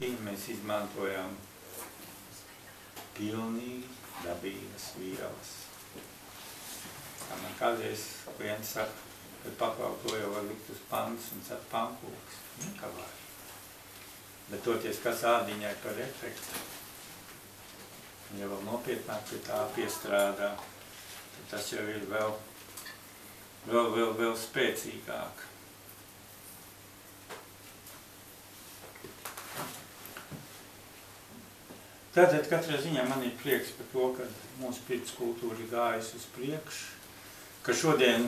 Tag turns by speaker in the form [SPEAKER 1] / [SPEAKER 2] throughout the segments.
[SPEAKER 1] Mēs izmantojam pilnīgi dabīgas vielas. Man kādreiz klients saka, ka paklau to jau var likt uz pandas un cep pankūks. Kā var. Bet toties, kas ādiņai par efektu, ja vēl nopietnāk pie tā piestrādā, tad tas jau ir vēl spēcīgāk. Tātad katrā ziņā man ir prieks par to, ka mūsu pirts kultūra ir gājusi uz priekšu, ka šodien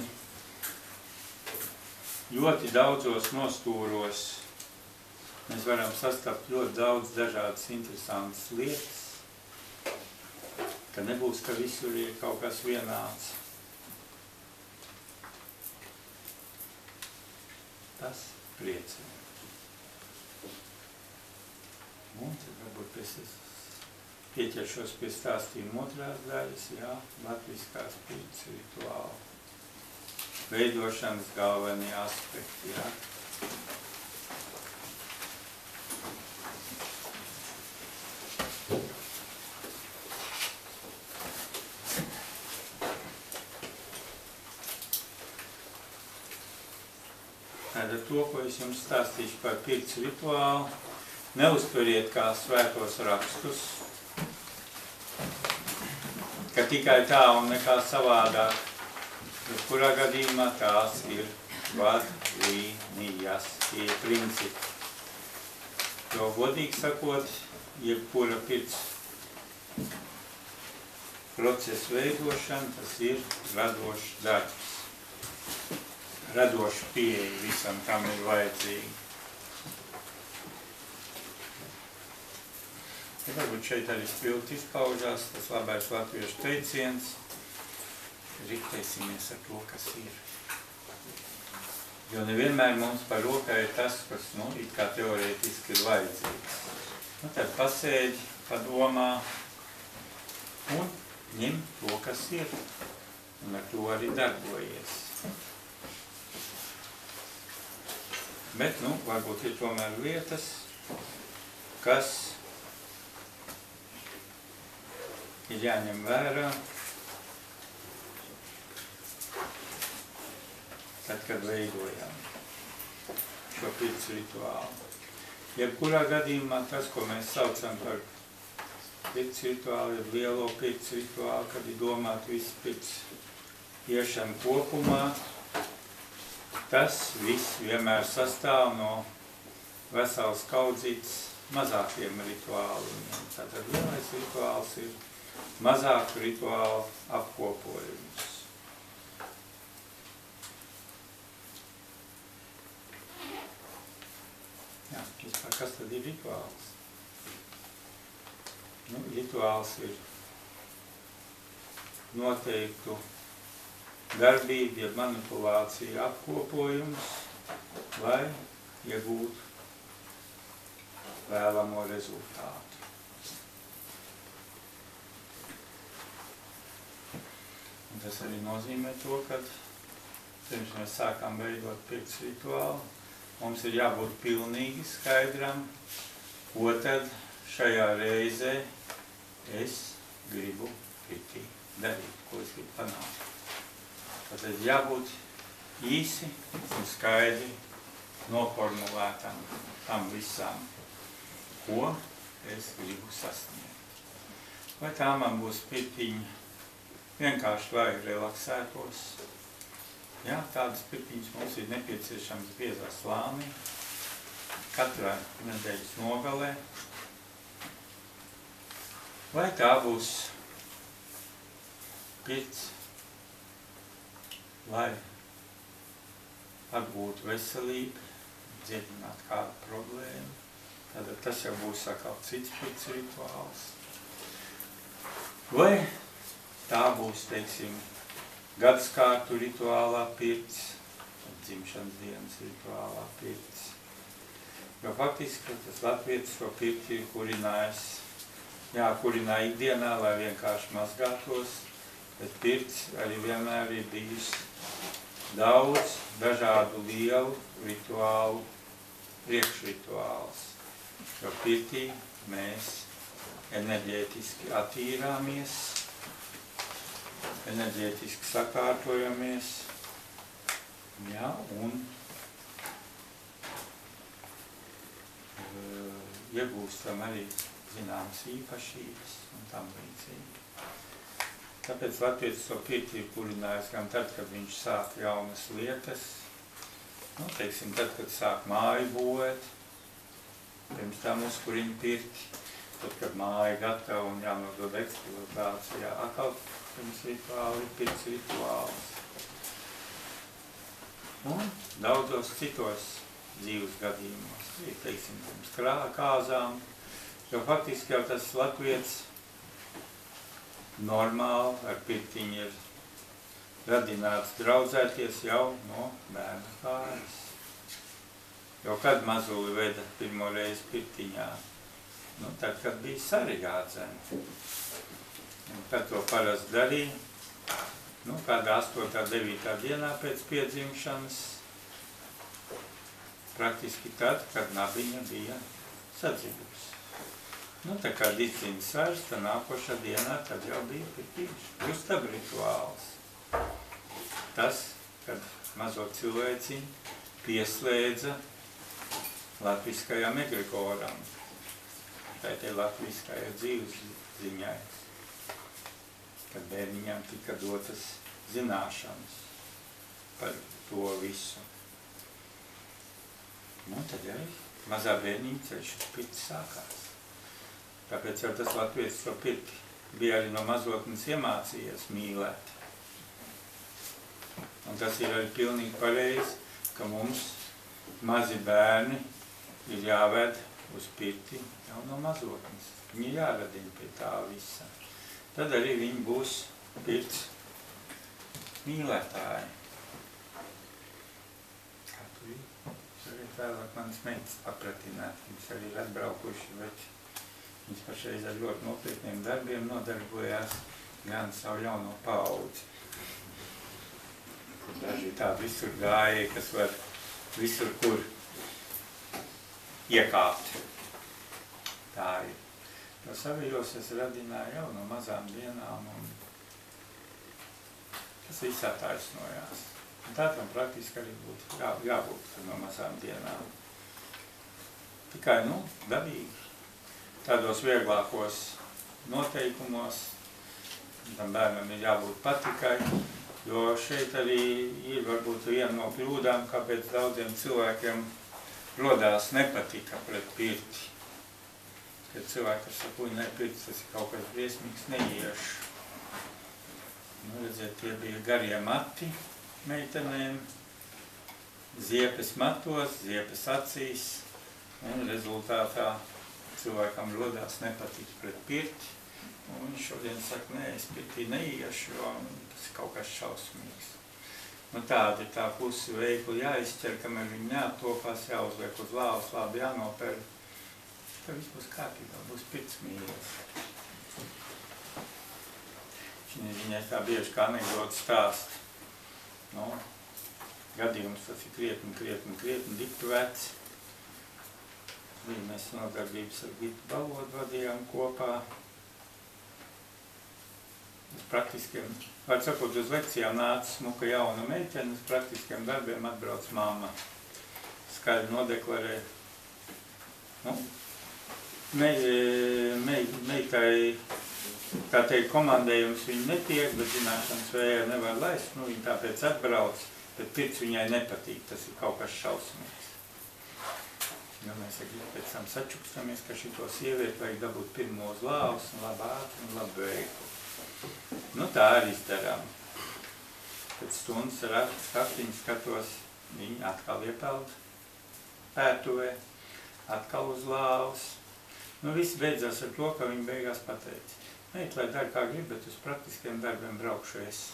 [SPEAKER 1] ļoti daudzos nostūros mēs varam sastapt ļoti daudz dažādas interesantas lietas, ka nebūs, ka visur ir kaut kas vienāds. Tas priecē. Un tad varbūt pieķeršos pie stāstījuma otrās daļas, jā, latviskās pirts rituāla veidošanas galvenie aspekti, jā. Tātad to, ko es jums stāstīšu par pirts rituālu, neuztveriet kā svētos rakstus, ka tikai tā un nekā savādāk, bet kurā gadījumā tās ir vadlīnijas, tie ir principi. Jo godīgi sakot, jebkura pirts procesa veidošana, tas ir radošs darbs, radošs pieeja visam, kam ir vajadzīgi. Ja varbūt šeit arī spilti izpaužās, tas labais latviešu teiciens, riktēsimies ar to, kas ir. Jo nevienmēr mums par rokai ir tas, kas, it kā teorētiski ir vajadzīgs. Tad pasēdi, padomā un ņem to, kas ir, un ar to arī darbojies. Bet, varbūt ir tomēr lietas, kas ir jāņem vērā, tad, kad veidojam šo pirts rituālu. Jebkurā gadījumā tas, ko mēs saucam par pirts rituālu, ir lielo pirts rituālu, kad ir domāt visu pirts iešanu kopumā, tas viss vienmēr sastāv no veselas kaudzītes mazākiem rituāliem. Tātad lielais rituāls ir mazāku rituālu apkopojumus. Jā, vispār, kas tad ir rituāls? Rituāls ir noteiktu darbību, ja manipulācija apkopojums, lai iegūtu vēlamo rezultātu. Un tas arī nozīmē to, ka pirms mēs sākām veidot pirts rituālu, mums ir jābūt pilnīgi skaidram, ko tad šajā reizē es gribu pirtī darīt, ko es gribu panākt. Tad jābūt īsi un skaidri noformulētam tam visam, ko es gribu sasniegt. Vai tā man būs pirtiņa vienkārši, lai relaksētos. Jā, tādas pirtiņas mums ir nepieciešams biezā slānī, katrā nedēļas nogalē. Vai tā būs pirts, lai atgūtu veselību, dziedināt kādu problēmu. Tad tas jau būs atkal cits pirts rituāls. Vai tā būs, teiksim, gadaskārtu rituālā pirts, dzimšanas dienas rituālā pirts. Jo faktiski tas latvietis šo pirti ir kurinājis, jākurināja ikdienā, lai vienkārši mazgātos, bet pirts arī vienmēr ir bijis daudz dažādu lielu rituālu priekšrituāls. jo pirtī mēs enerģētiski attīrāmies, enerģētiski sakārtojamies, ja, un iegūstam arī zināmas īpašības un tam līdzīgi. Tāpēc latvietis to pirti ir kurinājis gan tad, kad viņš sāk jaunas lietas, nu, teiksim, tad, kad sāk māju būvēt, pirms tam uzkurina pirti, tad, kad māja gatava un jānodod eksploatācijā, atkal pirms rituāli ir pirts rituāls. Un daudzos citos dzīves gadījumos, teiksim, pirms kāzām, jo faktiski jau tas latvietis normāli ar pirtiņu ir radināts draudzēties jau no bērna kājas. Jo kad mazuli veda pirmo reizi pirtiņā? Nu, tad, kad bija sarigādzene. Un tad to parasti darīja, nu, kādā 8. 9. dienā pēc piedzimšanas, praktiski tad, kad nabiņa bija sadzimusi. Nu, tā kā dicīns svars, tā nākošā dienā tad jau bija pirtīši. Justab rituāls. Tas, kad mazo cilvēciņu pieslēdza latviskajam egregoram, tai latviskajai dzīves ziņai, kad bērniņam tika dotas zināšanas par to visu. Nu, tad arī mazā bērniņa ceļš uz pirti sākās. Tāpēc jau tas latvietis to pirti bija arī no mazotnes iemācījies mīlēt. Un tas ir arī pilnīgi pareizi, ka mums mazi bērni ir jāved uz pirti jau no mazotnes. Viņi jāradina pie tā visa. Tad arī viņi būs pirts mīlētāji. Kā tu ir? Es arī vēlāk manas meitas papratināt. Viņas arī ir atbraukuši, bet viņas pašreiz ar ļoti nopietniem darbiem nodarbojās gan savu jauno paudzi. Daži tādi visur gāja, kas var visur, kur iekāpt. Tā ir. Jo savijos es radināju jau no mazām dienām, un tas viss attaisnojās. Un tā tam praktiski arī būtu jābūt no mazām dienām. Tikai, nu, dabīgi. Tādos vieglākos noteikumos, tam bērnam ir jābūt patikai, jo šeit arī ir varbūt viena no kļūdām, kāpēc daudziem cilvēkiem rodās nepatika pret pirti. Kad cilvēki, kas saka, uj, ne, pirts, tas ir kaut kas briesmīgs, neiešu. Nu, redziet, tie bija garie mati meitenēm, ziepes matos, ziepes acīs, un rezultātā cilvēkam rodās nepatika pret pirti, un viņš šodien saka, nē, es pirtī neiešu, jo tas ir kaut kas šausmīgs. Nu, tāda ir tā pusi veikli jāizķer, kamēr viņi neatopās, jāuzliek uz lāvas, labi jānoper, tad viss būs kārtībā, būs pirts mīlis. Viņai tā bieži kā anekdota stāst. Nu, gadījums tas ir krietni diktu veci. Mēs nodarbības ar Gitu Balodu vadījām kopā. Uz praktiskiem, var sakot, uz lekcijām nāca smuka jauna meitene, uz praktiskiem darbiem atbrauc mamma. Skaļi nodeklarē. Nu, meitai, tā teikt, komandējums viņa netiek, bet zināšanas vējā nevar laist. Nu, viņa tāpēc atbrauc, bet pirts viņai nepatīk, tas ir kaut kas šausmīgs. Jo mēs pēc tam sačukstamies, ka šito sievieti vajag dabūt pirmo uz lāvas un labu ātri un labu veiku. Nu, tā arī izdarām. Pēc stundas ar aktiņu skatos, viņi atkal iepeld pētuvē, atkal uz lāvas. Nu, viss beidzās ar to, ka viņi beigās pateica. Meit, lai dari kā grib, bet uz praktiskiem darbiem braukšu es.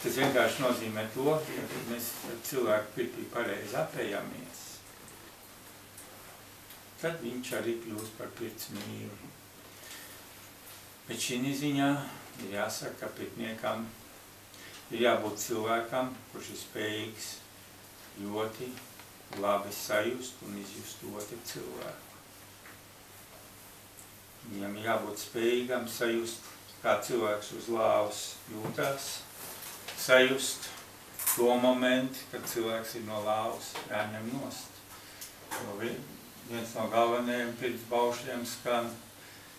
[SPEAKER 1] Tas vienkārši nozīmē to, ja mēs cilvēku pirtī pareizi apējamies, tad viņš arī kļūst par pirts mīli. Bet šī ziņā ir jāsaka, ka pirtniekam ir jābūt cilvēkam, kurš ir spējīgs ļoti labi sajust un izjust otru cilvēku. Viņam jābūt spējīgam sajust, kā cilvēks uz lāvas jūtās, sajust to momenti, kad cilvēks ir no lāvas jāņem nost. Jo viens no galvenajiem pirms baušļiem skan,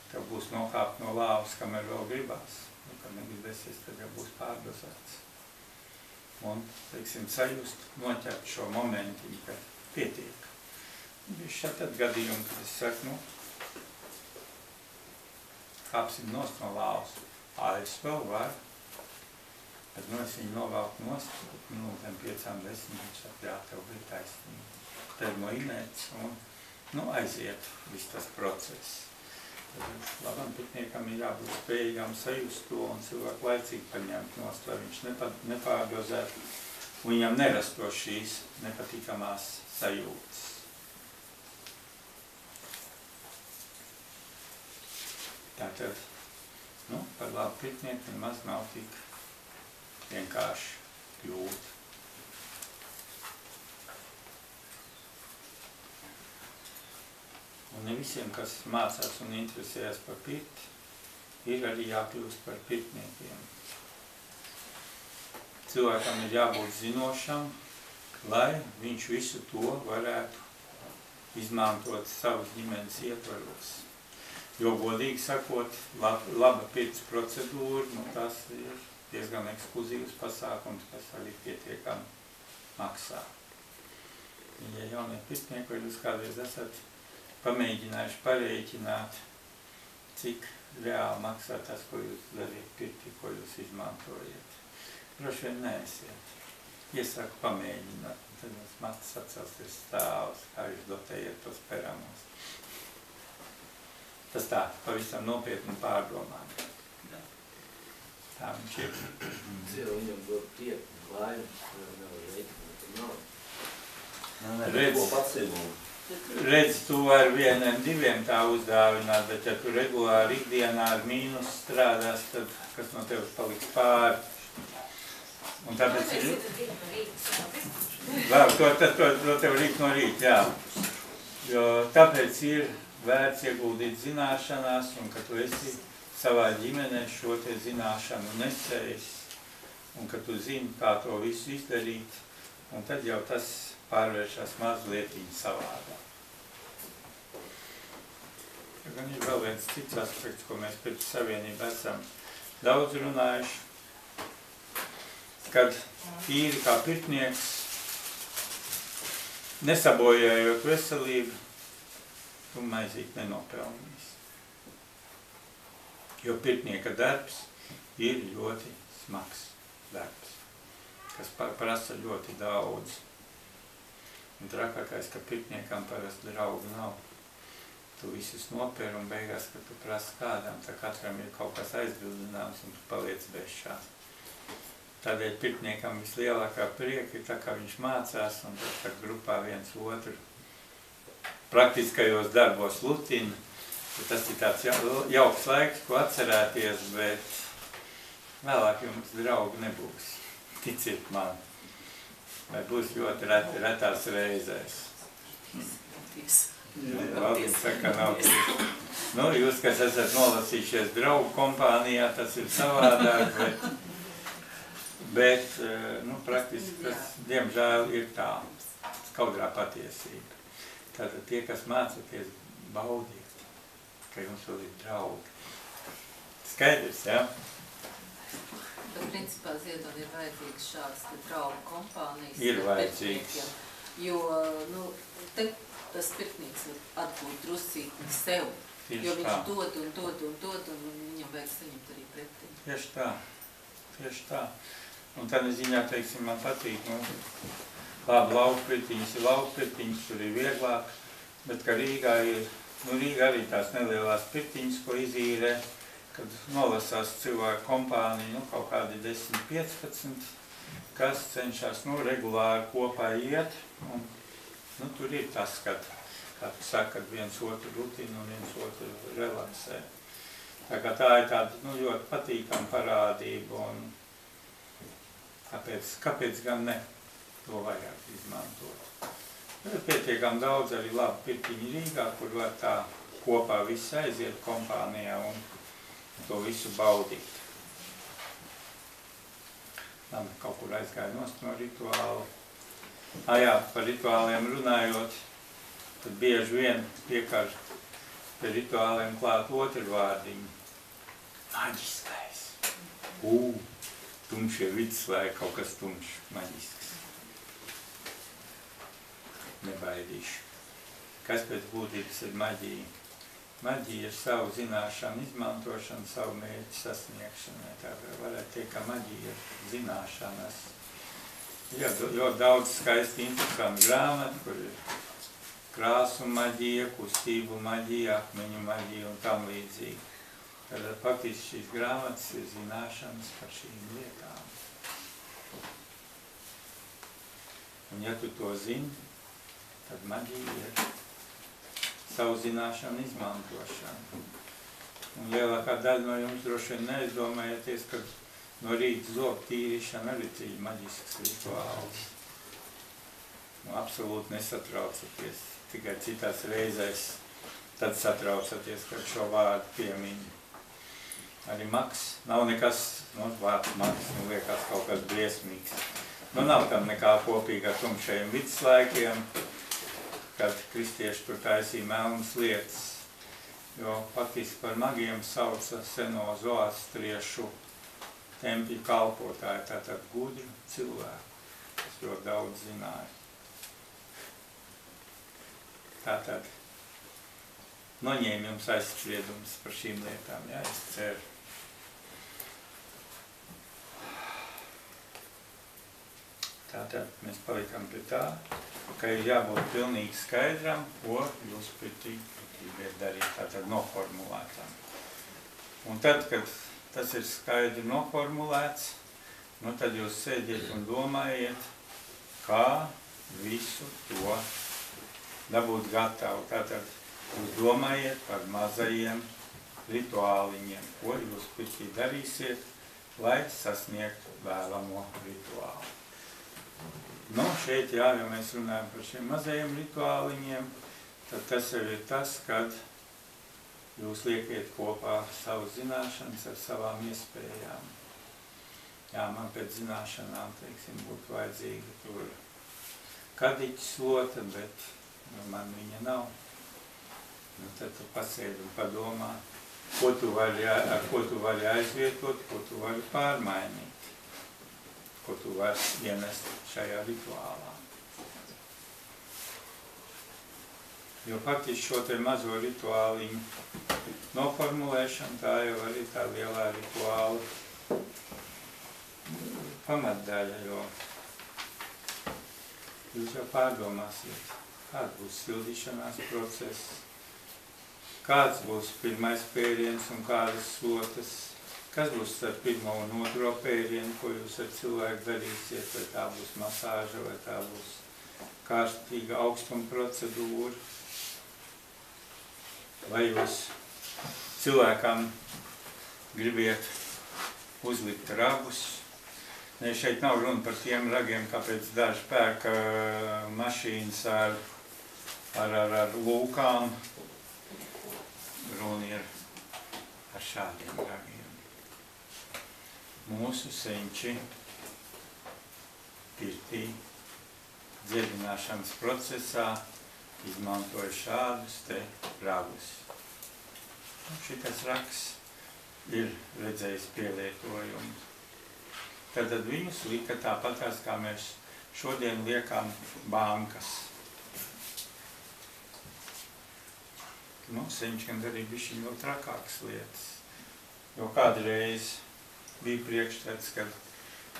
[SPEAKER 1] ka būs nokāpt no lāvas, kamēr vēl gribās. Un, kad negribēsies, tad jau būs pārdozēts. Un, teiksim, sajust, noķert šo momentiņu, ka pietiek. Ir šādi gadījumi, kad es saku, kāpsim nost no lāvas. Es vēl varu. Bet, es viņu novelku nost, minūtēm 5-10, viņš saka, jā, tev bija taisnība. Termo inerts un, aiziet viss tas process. Labam pikniekam ir jābūt spējīgam sajust to un cilvēku laicīgi paņemt nost, lai viņš nepārdozētu un viņam nerastos šīs nepatīkamās sajūtas. Tātad, par labu piknieku nemaz nav tik vienkārši kļūt. Un ne visiem, kas mācās un interesējas par pirti, ir arī jākļūst par pirtniekiem. Cilvēkam ir jābūt zinošam, lai viņš visu to varētu izmantot savas ģimenes ietvaros. Jo, godīgi sakot, laba pirts procedūra, tas ir diezgan ekskluzīvs pasākums, kas arī pietiekami maksā. Ja jaunie pirtnieki, vai jūs kādreiz esat pamēģinājuši parēķināt, cik reāli maksā tas, ko jūs dariet pirti, ko jūs izmantojat. Droši vien neesiet. Iesaku pamēģināt, un tad jūs matas atcelsties stāvus, kā jūs dotējat tos peramos. Tas tā, pavisam nopietni pārdomāt. Tā viņš ir.
[SPEAKER 2] Dzīvo viņam dod prieku, klājums, nevar reiķināt, nav.
[SPEAKER 1] Redz, Redz, tu ar 1-2 tā uzdāvināt, bet ja tu regulāri ikdienā ar mīnus strādās, tad kas no tevis paliks pāri. Un tāpēc ir... To tev rīt no rīt, jā. Jo tāpēc ir vērts ieguldīt zināšanās, un ka tu esi savā ģimenē šo te zināšanu nesējis, un ka tu zini, kā to visu izdarīt, un tad jau tas pārvēršas mazlietiņi savādā. Gan ir vēl viens cits aspekts, ko mēs pēc savienību esam daudz runājuši, kad tīri kā pirtnieks, nesabojājot veselību, tu maizīt nenopelnīs. Jo pirtnieka darbs ir ļoti smags darbs, kas prasa ļoti daudz. Un trakākais, ka pirtniekam parasti draugu nav. Tu visus nopēri un beigās, kad tu prasi kādam, tā katram ir kaut kas aizbildināms un tu paliec bešā. Tādēļ pirtniekam vislielākā prieka ir tā, kā viņš mācās un tad grupā viens otru praktiskajos darbos lutina. Tas ir tāds jauks laiks, ko atcerēties, bet vēlāk jums draugu nebūs. Ticiet man. Vai būs ļoti retās reizēs. Valdis saka, nav tieši. Jūs, kas esat nolasījušies draugu kompānijā, tas ir savādāk, bet praktiski tas, diemžēl, ir tā skaudrā patiesība. Tātad tie, kas mācoties, baudiet, ka jums vēl ir draugi. Skaidrs, jā?
[SPEAKER 3] Bet principā Ziedon ir vajadzīgs šāds draugu kompānijas.
[SPEAKER 1] Ir vajadzīgs.
[SPEAKER 3] Jo, tas pirtnieks var atbūt drusītni sev. Jo viņš dod un viņam vajag saņemt arī pretī.
[SPEAKER 1] Tieši tā. Un tādā ziņā, teiksim, man patīk, labi laukpirtiņas ir laukpirtiņas, tur ir vieglāk, bet ka Rīgā ir, Rīgā arī tās nelielās pirtiņas, ko izīrē, kad nolasās cilvēku kompāniju, kaut kādi 10-15, kas cenšas, regulāri kopā iet, un tur ir tas, kad, kā tu saki, kad viens otru rutina un viens otru relaksē. Tā kā tā ir tāda, ļoti patīkama parādība, un kāpēc gan ne? To vajag izmantot. Pietiekam daudz arī labi pirtiņi Rīgā, kur var tā kopā viss aiziet kompānijā un to visu baudīt. Labi, kaut kur aizgāja nost no rituāla. Jā, par rituāliem runājot, tad bieži vien piekar pie rituāliem klāt otru vārdiņu. Maģiskais. Tumšie vidusslēgi, kaut kas tumšs, maģisks. Nebaidīšu. Kas pēc būtības ir maģija? Maģija ir savu zināšanu izmantošana, savu mērķu sasniegšanai. Tā varētu teikt, ka maģija ir zināšanas. Ir ļoti daudz skaisti interesanti grāmati, kur ir krāsu maģija, kustību maģija, akmeņu maģija un tam līdzīgi. Tad faktiski šīs grāmatas ir zināšanas par šīm lietām. Un ja tu to zini, tad maģija ir savu zināšanu izmantošana. Un lielākā daļa no jums droši vien neizdomājieties, ka no rīta zobu tīrīšana arī ir maģisks rituāls. Absolūti nesatraucaties, tikai citās reizēs tad satraucaties, kad šo vārdu piemiņu. Arī maks nav nekas, vārds maks, liekas kaut kas briesmīgs. Nav tam nekā kopīga ar tumšajiem vidslaikiem, kad kristieši tur taisīja melnas lietas, jo faktiski par magiem sauca seno zoastriešu tempļu kalpotāju, tātad gudru cilvēku, kas ļoti daudz zināja. Tātad noņēma jums aizspriedums par šīm lietām, jā, es ceru. Tātad mēs palikam pie tā, ka ir jābūt pilnīgi skaidram, ko jūs gribēt darīt, tātad noformulētām. Un tad, kad tas ir skaidri noformulēts, tad jūs sēdiet un domājiet, kā visu to dabūt gatavu. Tātad jūs domājiet par mazajiem rituāliņiem, ko jūs pirtī darīsiet, lai sasniegtu vēlamo rituālu. Šeit, ja mēs runājam par šiem mazajiem rituāliņiem, tad tas jau ir tas, kad jūs liekiet kopā savas zināšanas ar savām iespējām. Jā, man pēc zināšanām, teiksim, būtu vajadzīga tur kadiķa slota, bet man viņa nav. Tad tu pasēdi un padomā, ar ko tu vari aizvietot, ko tu vari pārmainīt, ko tu vari ienest šajā rituālā. Jo faktiski šo te mazo rituāliņu noformulēšana, tā jau arī tā lielā rituāla pamatdaļa, jo jūs jau pārdomāsiet, kāds būs sildīšanās process, kāds būs pirmais pēriens un kādas slotas, kas būs ar pirmo un otro pērienu, ko jūs ar cilvēku darīsiet, vai tā būs masāža, vai tā būs kārstīga augstuma procedūra, vai jūs cilvēkam gribiet uzlikt ragus. Ne, šeit nav runa par tiem ragiem, kāpēc daži pērk mašīnas ar lūkām. Runa ir ar šādiem ragiem. Mūsu senči pirtī dziedināšanas procesā izmantoja šādus te ragus. Šitas rags ir redzējis pielietojumu. Tad viņus lika tāpatās, kā mēs šodien liekam bankas. Senči gan darīja bišķiņ vēl trakākas lietas, jo kādreiz bija priekšstats, ka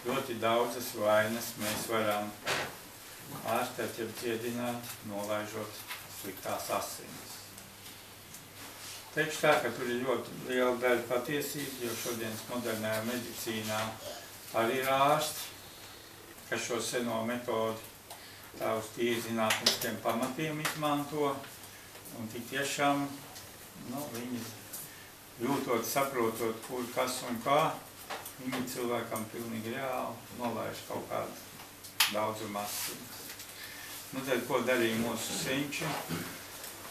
[SPEAKER 1] ļoti daudzas vainas mēs varam ārstēt, jeb dziedināt, nolaižot sliktās asinis. Teikšu tā, ka tur ir ļoti liela daļa patiesības, jo šodienas modernajā medicīnā arī ir ārsti, kas šo seno metodu tā uz tīri zinātniskiem pamatiem izmanto, un tik tiešām, viņi jūtot, saprotot, kur, kas un kā, viņi cilvēkam pilnīgi reāli nolaiž kaut kādu daudzumu asinis. Nu, tad, ko darīja mūsu senči?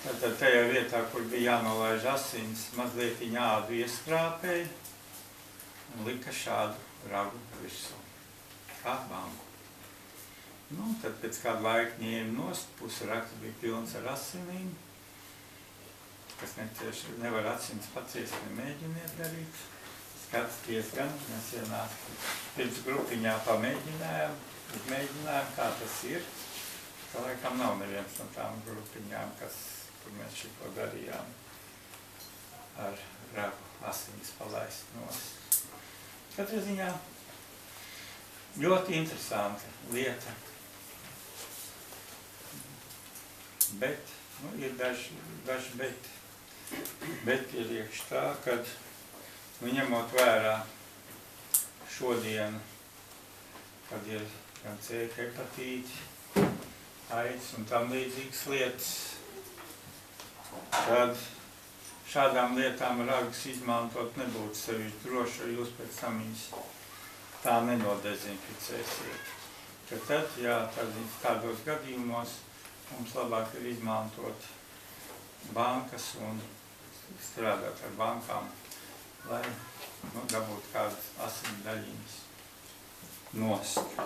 [SPEAKER 1] Tad tajā vietā, kur bija jānolaiž asins, mazliet viņa ādu ieskrāpēja un lika šādu ragu virsū, kā banku. Nu, tad pēc kādu laiku ņēma nost, pusi rakts bija pilns ar asinīm, kas nevar asins paciest, nemēģiniet darīt. Skaties gan, mēs ienāk pirms grupiņā pamēģinājām, kā tas ir. Tā laikam nav neviens no tām grupiņām, kur mēs šito darījām ar ragu asinis palaist nost. Katrā ziņā ļoti interesanta lieta. Bet, nu, ir daži beti. Bet ir iekš tā, kad, nu, ņemot vērā šodienu, kad ir gan C hepatīti, aids un tam līdzīgas lietas, tad šādām lietām ragas izmantot nebūtu sevišķi droši, jo jūs pēc tam viņas tā nenodezinficēsiet. Tad, jā, tādos gadījumos mums labāk ir izmantot bankas un strādāt ar bankām, lai dabūtu kādas asins daļiņas nost.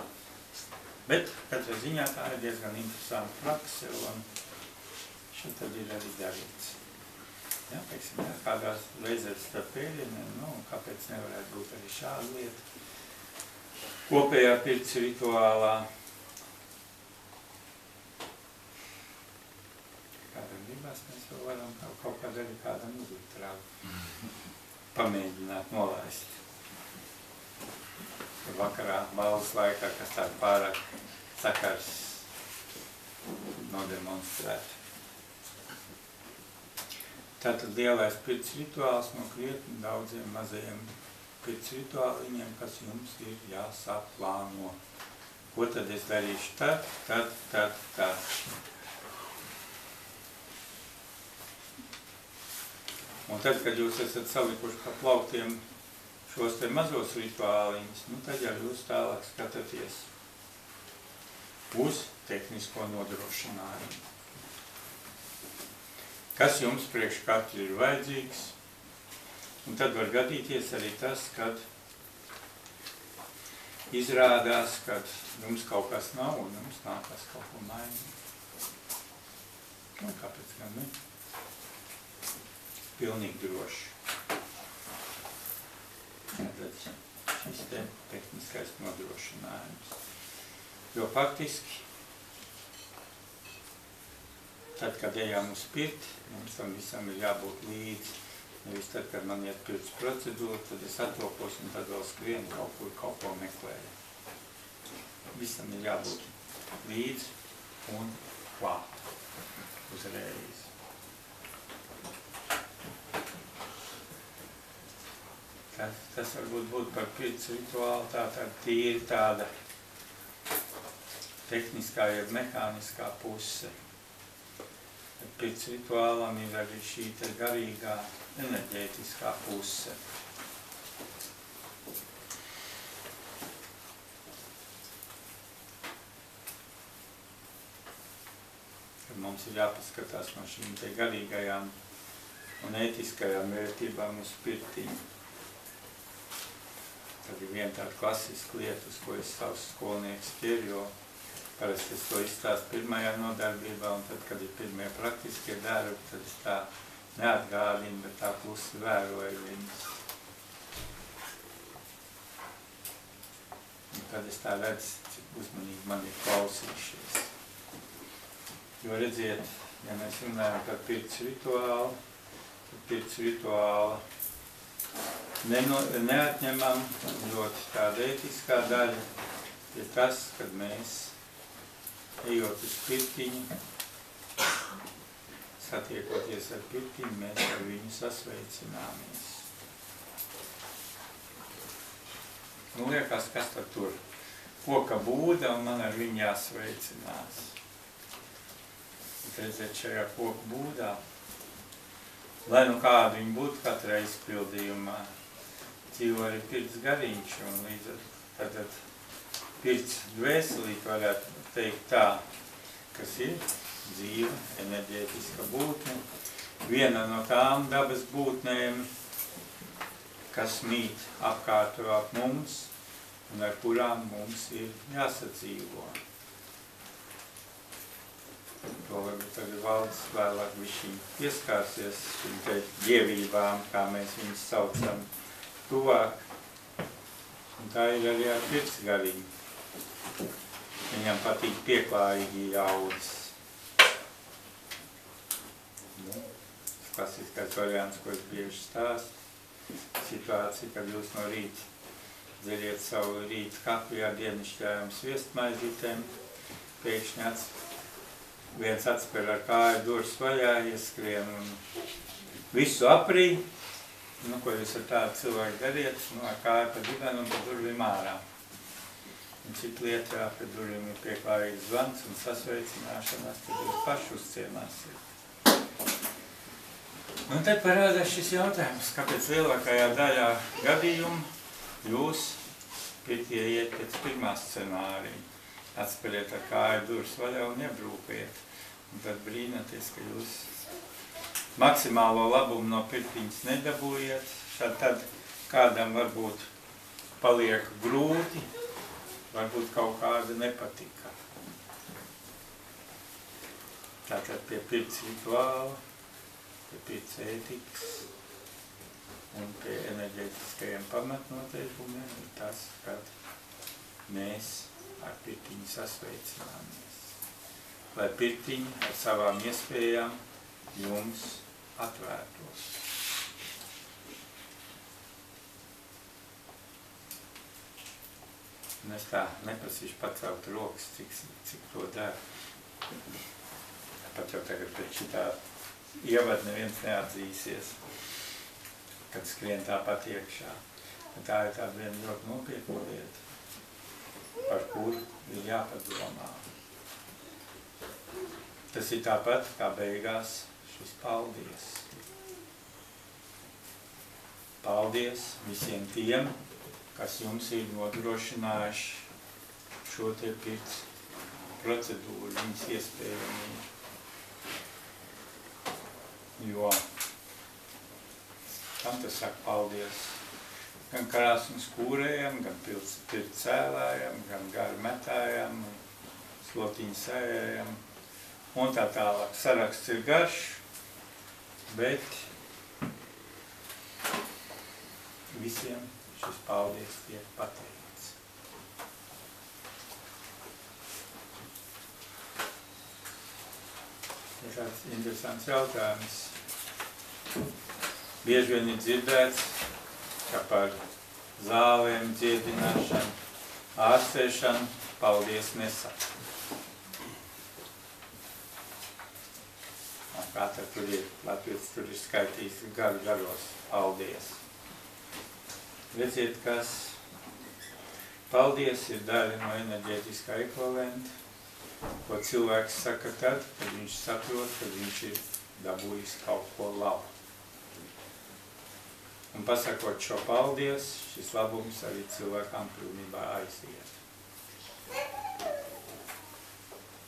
[SPEAKER 1] Bet katrā ziņā tā ir diezgan interesanta prakse un šeit tad ir arī darīts. Jā, teiksim, jā, kādās reizēs starp pēdieniem, nu, kāpēc nevarētu būt arī šāda lieta. Kopējā pirts rituālā. Kādam gribās, mēs vēl varam kaut kādu arī kādam uzlikt ragu. Pamēģināt nolaist. Vakarā, balvas laikā, kas tādu pārāk sakars nodemonstrēt. Tātad lielais pirts rituāls no krietni daudziem mazajiem pirts rituāliņiem, kas jums ir jāsaplāno. Ko tad es darīšu? Tad. Un tad, kad jūs esat salikuši pa plauktiem šos te mazos rituāliņus, nu tad jau jūs tālāk skatāties uz tehnisko nodrošinājumu. Kas jums priekš katru ir vajadzīgs? Un tad var gadīties arī tas, kad izrādās, kad jums kaut kas nav un jums nākas kaut ko mainīt. Nu, kāpēc gan ne? Pilnīgi droši. Tad šis te tehniskais nodrošinājums. Jo faktiski, tad, kad ejam uz pirti, mums tam visam ir jābūt līdzi. Nevis tad, kad man iet pirts procedūra, tad es atopos un tad vēl skrienu kaut ko meklēju. Visam ir jābūt līdzi un klāt uzreiz. Tas varbūt būtu par pirts rituālu tāda tīri tāda tehniskā, jeb mehāniskā puse. Pirts rituālam ir arī šī te garīgā, enerģētiskā puse. Kad mums ir jāpaskatās no šīm te garīgajām un ētiskajām vērtībām uz pirtiņu. Tad ir viena tāda klasiska lieta, uz ko es savus skolnieks ķeru, jo parasti es to izstāstu pirmajā nodarbībā, un tad, kad ir pirmie praktiskie darbi, tad es tā neatgādinu, bet tā klusi vēroju viņus. Un tad es tā redzu, cik uzmanīgi man ir klausījušies. Jo redziet, ja mēs runājam par pirts rituālu, tad pirts rituāla neatņemam ļoti tāda ētiskā daļa ir tas, kad mēs ejot uz pirtiņu, satiekoties ar pirtiņu, mēs ar viņu sasveicināmies. Nu, liekas, kas tad tur? Koka būda un man ar viņu jāsveicinās. Redzēt šajā koka būdā, lai nu kādu viņi būtu katra izpildījumā, dzīvo arī pirts gariņš un līdz ar tad pirts dvēselīt varētu teikt tā, kas ir dzīve, enerģētiska būtne, viena no tām dabas būtnēm, kas mīt apkārt mums un ar kurām mums ir jāsadzīvo. To varbūt tagad Valdis vēlāk višķiņ pieskārsies šīm te dievībām, kā mēs viņus saucam, tuvāk. Un tā ir arī ar pirksgariņu. Viņam patīk pieklājīgi jaudas. Klasiskais variants, ko es bieži stāstu. Situācija, kad jūs no rīta dzeriet savu rīta kafiju ar dienišķajām sviestmaizītēm, pēkšņi viens atspēr ar kāju durvis vaļā, ieskrien un visu aprī. Nu, ko jūs ar tādu cilvēku dariet? Nu, ar kāju pa dibenu un pa durvīm ārā. Un cita lieta, ka durvīm ir pieklājīgs zvans un sasveicināšanās, tad jūs paši uzcienāsiet. Un tad parādās šis jautājums, kāpēc lielākajā daļā gadījumu jūs pirtie iet pēc pirmā scenārija. Atspēliet ar kāju durvis vaļā un iebrūpiet. Un tad brīnaties, ka jūs maksimālo labumu no pirtiņas nedabūjiet. Tad kādam varbūt paliek grūti, varbūt kaut kāda nepatika. Tātad pie pirts rituāla, pie pirts ētikas un pie enerģētiskajiem pamatnoteikumiem ir tas, kad mēs ar pirtiņu sasveicināmies. Lai pirtiņi ar savām iespējām jums atvērtos. Un es tā neprasīšu pacelt rokas, cik to dara. Pat jau tagad pēc šitā ievad neviens neatzīsies, kad skrien tāpat iekšā. Tā ir tāda viena ļoti nopietna lieta, par kuru ir jāpadomā. Tas ir tāpat, kā beigās šis paldies. Paldies visiem tiem, kas jums ir nodrošinājuši šo te pirts procedūru, viņas iespējamību. Jo kam tas saka paldies? Gan krāsnes kūrējam, gan pirts cēlājam, gan garu metājam, slotiņu sējējam un tā tālāk. Saraksts ir garš, bet visiem šis paldies tiek pateikts. Ir tāds interesants jautājums. Bieži vien ir dzirdēts, ka par zālēm, dziedināšanu, ārstēšanu paldies nesaka. Kā tad tur ir? Latvijas tur ir skaitījis garos paldies. Redziet, kas paldies ir daļa no enerģētiskā ekvivalenta, ko cilvēks saka tad, kad viņš saprot, ka viņš ir dabūjis kaut ko labu. Un pasakot šo paldies, šis labums arī cilvēkām pilnībā aiziet.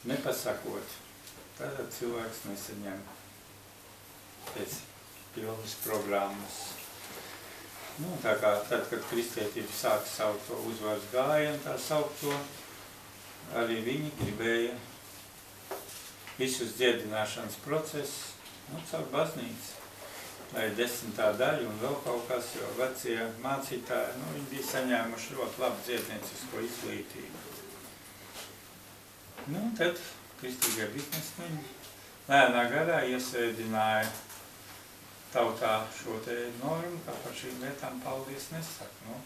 [SPEAKER 1] Nepasakot, tad cilvēks nesaņem pēc pilnas programmas. Nu, tā kā tad, kad kristietība sāka saukt to uzvaras gājienu, tā saukt to, arī viņi gribēja visus dziedināšanas procesus, caur baznīcu, lai 10. daļa un vēl kaut kas, jo vecie mācītāji, viņi bija saņēmuši ļoti labu dziedniecisko izglītību. Tad kristīgie biznesmeņi lēnā garā iesēdināja tautā šo te normu, kā par šīm lietām paldies nesaka.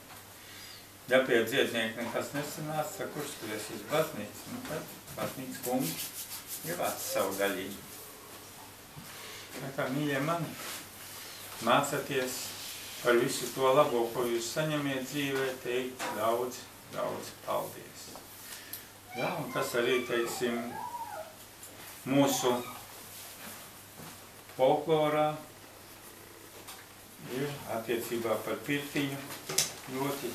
[SPEAKER 1] Ja pie dziednieka nekas nesanāca, tad kurš skries uz baznīcu? Tad baznīcas kungs ievāc savu daļību. Tā kā, mīļie mani, mācāties par visu to labo, ko jūs saņemiet dzīvē, teikt daudz, daudz paldies. Jā, un tas arī, teiksim, mūsu folklorā ir attiecībā par pirtiņu ļoti